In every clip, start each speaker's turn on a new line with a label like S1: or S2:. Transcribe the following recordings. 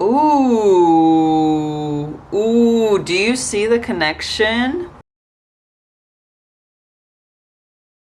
S1: Ooh. Ooh, do you see the connection?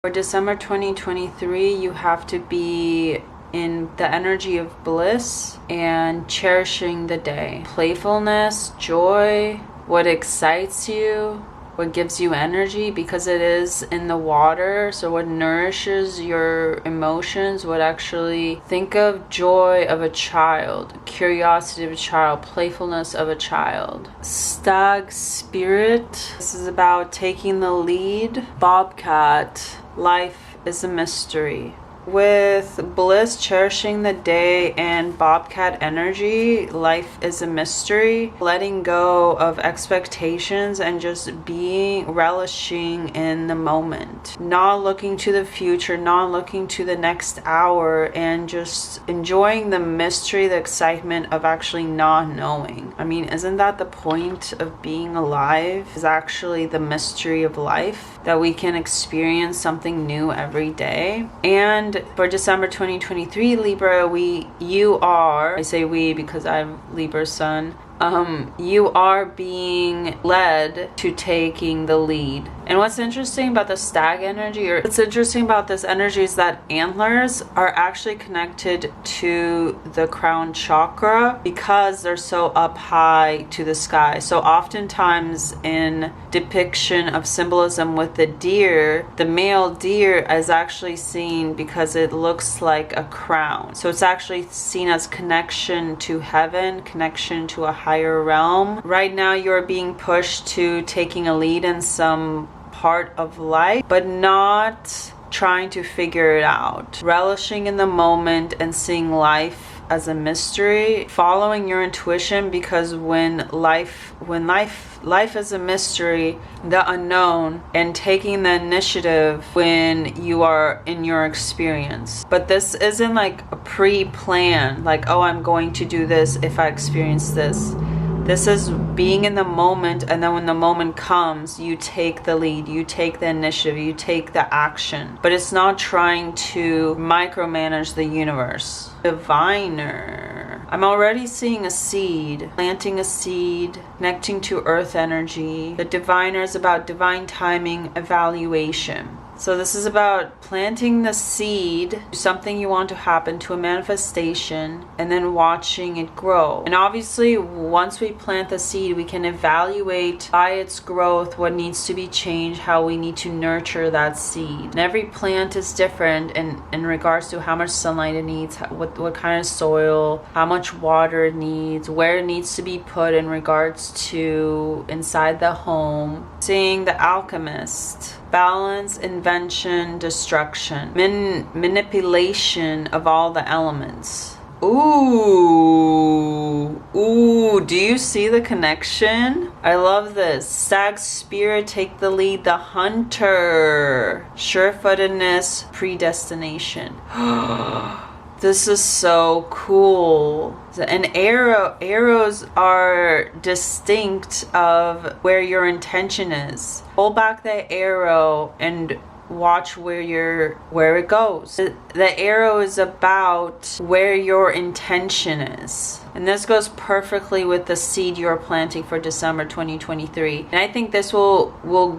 S1: For December 2023, you have to be in the energy of bliss and cherishing the day. Playfulness, joy, what excites you, what gives you energy, because it is in the water. So what nourishes your emotions, what actually, think of joy of a child, curiosity of a child, playfulness of a child. Stag spirit, this is about taking the lead. Bobcat, life is a mystery. With bliss, cherishing the day, and bobcat energy, life is a mystery. Letting go of expectations and just relishing in the moment. Not looking to the future, not looking to the next hour, and just enjoying the mystery, the excitement of actually not knowing. I mean, isn't that the point of being alive? Is actually the mystery of life, that we can experience something new every day. And for December 2023, Libra, you are, I say we because I'm Libra's sun, you are being led to taking the lead. And what's interesting about the stag energy, or what's interesting about this energy, is that antlers are actually connected to the crown chakra because they're so up high to the sky. So oftentimes in depiction of symbolism with the deer, the male deer is actually seen because it looks like a crown. So it's actually seen as connection to heaven, connection to a higher realm. Right now you're being pushed to taking a lead in some part of life, but not trying to figure it out. Relishing in the moment and seeing life as a mystery, following your intuition, because when life is a mystery, the unknown, and taking the initiative when you are in your experience. But this isn't like a pre-plan, like, oh, I'm going to do this if I experience this. This is being in the moment, and then when the moment comes, you take the lead, you take the initiative, you take the action. But it's not trying to micromanage the universe. Diviner. I'm already seeing a seed, planting a seed, connecting to earth energy. The diviner is about divine timing, evaluation. So this is about planting the seed, something you want to happen, to a manifestation, and then watching it grow. And obviously, once we plant the seed, we can evaluate by its growth what needs to be changed, how we need to nurture that seed. And every plant is different in regards to how much sunlight it needs, what kind of soil, how much water it needs, where it needs to be put in regards to inside the home. Seeing the alchemist. Balance, invention, destruction, manipulation of all the elements. Ooh, do you see the connection? I love this. Stag spirit, take the lead. The hunter, sure-footedness, predestination. This is so cool. An arrows are distinct of where your intention is. Pull back the arrow and watch where it goes. The arrow is about where your intention is. And this goes perfectly with the seed you're planting for December 2023. And I think this will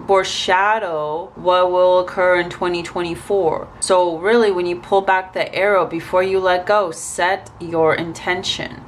S1: foreshadow what will occur in 2024. So really, when you pull back the arrow, before you let go, set your intention.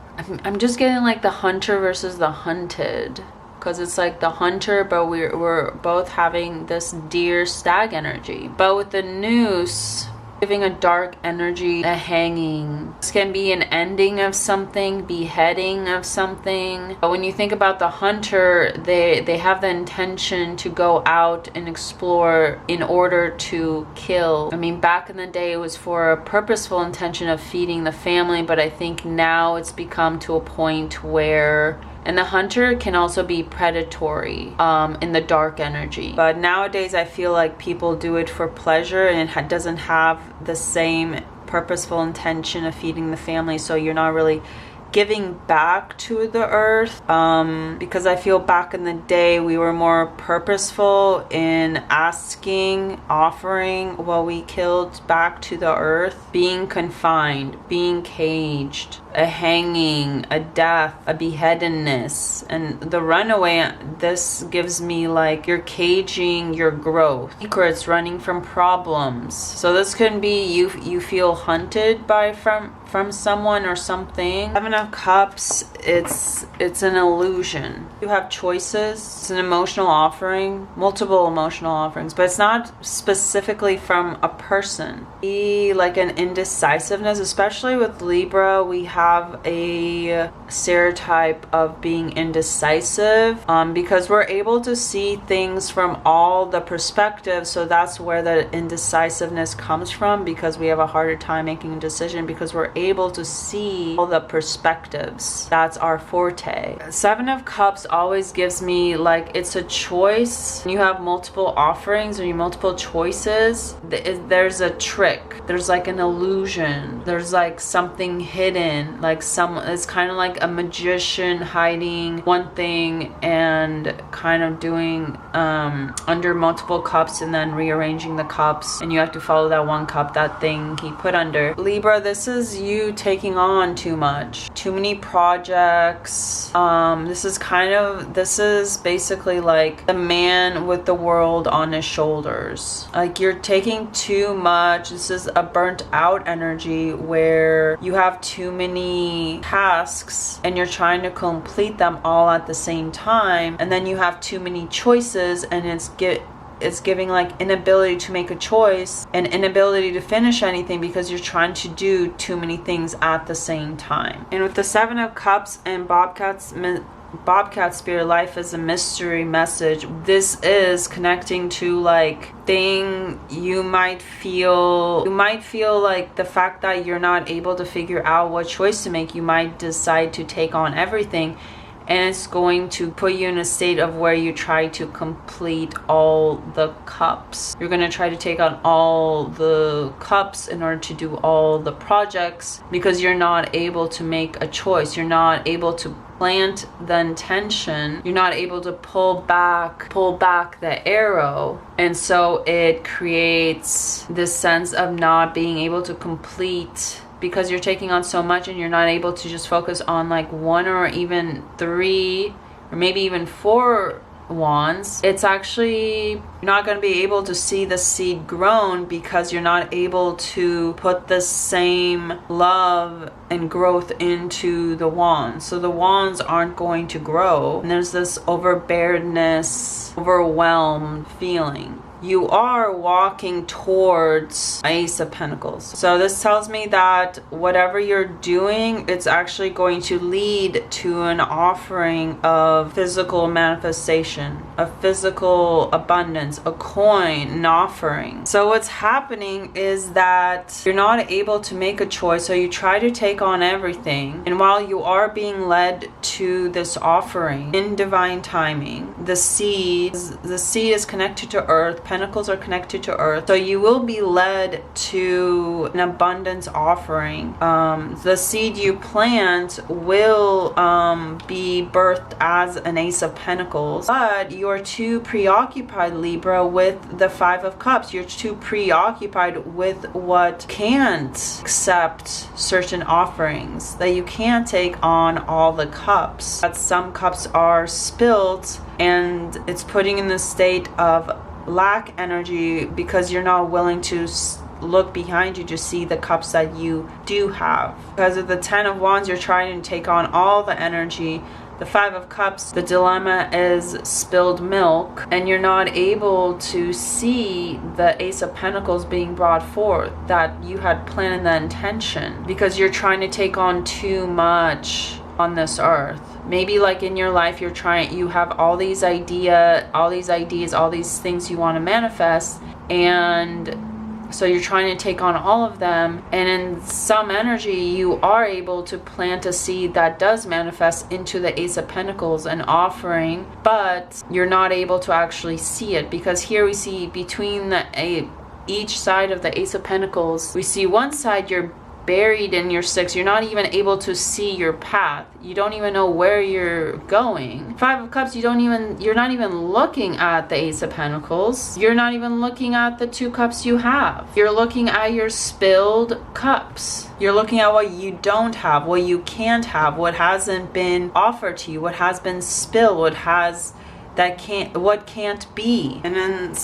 S1: I'm just getting like the hunter versus the hunted. Because it's like the hunter, but we're both having this deer stag energy. But with the noose, giving a dark energy, a hanging. This can be an ending of something, beheading of something. But when you think about the hunter, they have the intention to go out and explore in order to kill. I mean, back in the day, it was for a purposeful intention of feeding the family, but I think now it's become to a point where... And the hunter can also be predatory in the dark energy. But nowadays, I feel like people do it for pleasure, and it doesn't have the same purposeful intention of feeding the family. So you're not really giving back to the earth, because I feel back in the day we were more purposeful in asking, offering what we killed back to the earth, being confined, being caged. a hanging, a death, a beheadedness. And the runaway, this gives me like you're caging your growth. Secrets, running from problems. So this can be you feel hunted by from someone or something. Seven of Cups, it's an illusion. You have choices. It's an emotional offering, multiple emotional offerings, but it's not specifically from a person. Be like an indecisiveness, especially with Libra, we have a stereotype of being indecisive because we're able to see things from all the perspectives. So that's where the indecisiveness comes from, because we have a harder time making a decision because we're able to see all the perspectives. That's our forte. Seven of Cups always gives me like it's a choice. When you have multiple offerings or you multiple choices, there's a trick. There's like an illusion. There's like something hidden. Like it's kind of like a magician hiding one thing and kind of doing under multiple cups and then rearranging the cups, and you have to follow that one cup, that thing he put under. Libra, this is you taking on too much, too many projects. This is basically like the man with the world on his shoulders. Like you're taking too much. This is a burnt out energy where you have too many tasks and you're trying to complete them all at the same time, and then you have too many choices, and it's giving like inability to make a choice and inability to finish anything because you're trying to do too many things at the same time. And with the Seven of Cups and Bobcat spirit, life is a mystery message. This is connecting to like thing you might feel like the fact that you're not able to figure out what choice to make. You might decide to take on everything, and it's going to put you in a state of where you try to complete all the cups. You're going to try to take on all the cups in order to do all the projects because you're not able to make a choice. You're not able to plant the intention. You're not able to pull back the arrow. And so it creates this sense of not being able to complete, because you're taking on so much and you're not able to just focus on like one or even three or maybe even four wands. It's actually not going to be able to see the seed grown because you're not able to put the same love and growth into the wands. So the wands aren't going to grow, and there's this overbearedness, overwhelmed feeling. You are walking towards Ace of Pentacles. So this tells me that whatever you're doing, it's actually going to lead to an offering of physical manifestation, a physical abundance, a coin, an offering. So what's happening is that you're not able to make a choice, so you try to take on everything. And while you are being led to this offering in divine timing, the seed is connected to earth. Pentacles are connected to earth, so you will be led to an abundance offering. The seed you plant will be birthed as an Ace of Pentacles, but you're too preoccupied, Libra, with the Five of Cups. You're too preoccupied with what can't accept certain offerings, that you can't take on all the cups, that some cups are spilled, and it's putting in the state of lack energy because you're not willing to look behind you to see the cups that you do have. Because of the Ten of Wands, you're trying to take on all the energy. The Five of Cups, the dilemma is spilled milk, and you're not able to see the Ace of Pentacles being brought forth that you had planned the intention, because you're trying to take on too much on this earth. Maybe like in your life, you have all these ideas, all these things you want to manifest, and so you're trying to take on all of them, and in some energy you are able to plant a seed that does manifest into the Ace of Pentacles, an offering, but you're not able to actually see it, because here we see between each side of the Ace of Pentacles, we see one side you're buried in your 6. You're not even able to see your path. You don't even know where you're going. 5 of Cups, you're not even looking at the Ace of Pentacles. You're not even looking at the 2 cups you have. You're looking at your spilled cups. You're looking at what you don't have, what you can't have, what hasn't been offered to you, what has been spilled, what can't be. And then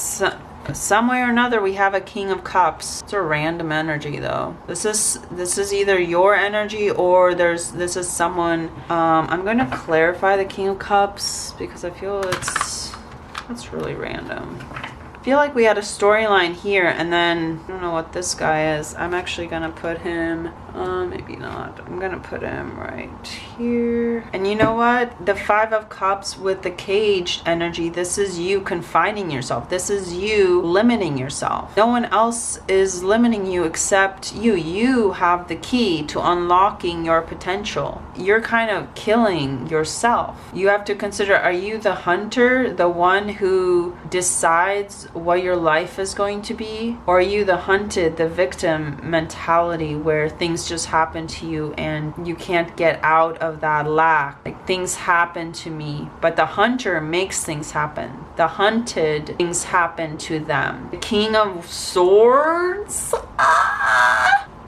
S1: some way or another, we have a King of Cups. It's a random energy though. This is either your energy or this is someone. I'm going to clarify the King of Cups because I feel that's really random. I feel like we had a storyline here, and then I don't know what this guy is. I'm actually gonna put him, maybe not. I'm gonna put him right here. And you know what? The 5 of Cups with the caged energy, this is you confining yourself. This is you limiting yourself. No one else is limiting you except you. You have the key to unlocking your potential. You're kind of killing yourself. You have to consider, are you the hunter, the one who decides what your life is going to be? Or are you the hunted, the victim mentality where things just happen to you and you can't get out of that lack? Like, things happen to me, but the hunter makes things happen. The hunted, things happen to them. The King of Swords?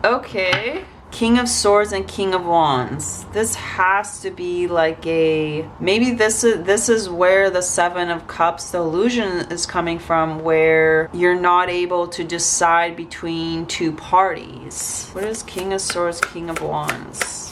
S1: Okay. King of Swords and King of Wands. This has to be like maybe this is where the 7 of Cups, the illusion, is coming from, where you're not able to decide between 2 parties. What is King of Swords, King of Wands?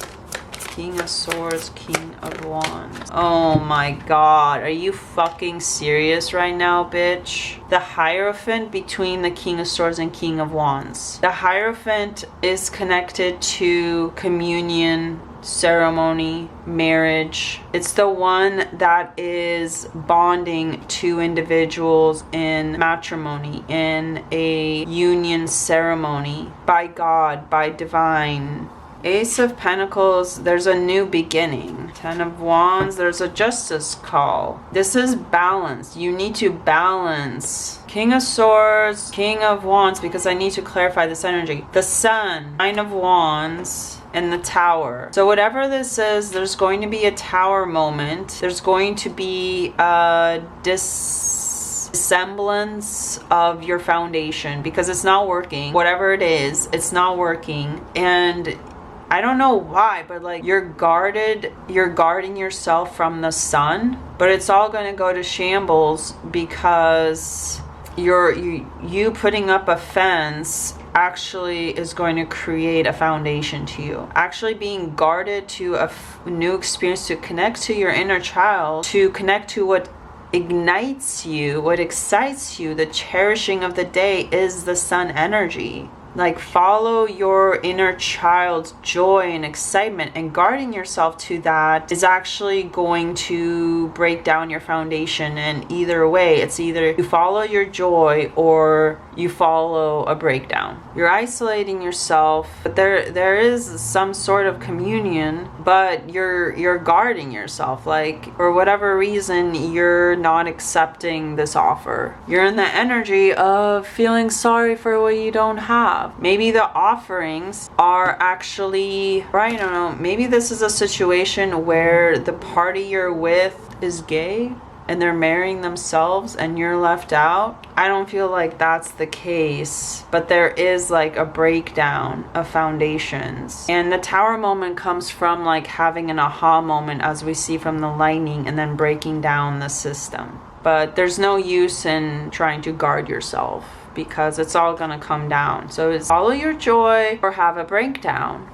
S1: King of Swords, King of Wands. Oh my god, are you fucking serious right now, bitch? The Hierophant between the King of Swords and King of Wands. The Hierophant is connected to communion, ceremony, marriage. It's the one that is bonding 2 individuals in matrimony, in a union ceremony, by God, by divine. Ace of Pentacles, there's a new beginning. 10 of Wands, there's a justice call. This is balance. You need to balance. King of Swords, King of Wands, because I need to clarify this energy. The Sun, 9 of Wands, and the Tower. So whatever this is, there's going to be a Tower moment. There's going to be a semblance of your foundation because it's not working. Whatever it is, it's not working. And I don't know why, but like you're guarding yourself from the sun, but it's all going to go to shambles because you putting up a fence actually is going to create a foundation to you. Actually being guarded to a new experience, to connect to your inner child, to connect to what ignites you, what excites you. The cherishing of the day is the sun energy. Like, follow your inner child's joy and excitement, and guarding yourself to that is actually going to break down your foundation. And either way, it's either you follow your joy or you follow a breakdown. You're isolating yourself, but there is some sort of communion, but you're guarding yourself. Like, for whatever reason, you're not accepting this offer. You're in the energy of feeling sorry for what you don't have. Maybe the offerings are actually, I don't know, maybe this is a situation where the party you're with is gay and they're marrying themselves and you're left out. I don't feel like that's the case, but there is like a breakdown of foundations. And the Tower moment comes from like having an aha moment, as we see from the lightning, and then breaking down the system. But there's no use in trying to guard yourself, because it's all gonna come down. So it's follow your joy or have a breakdown.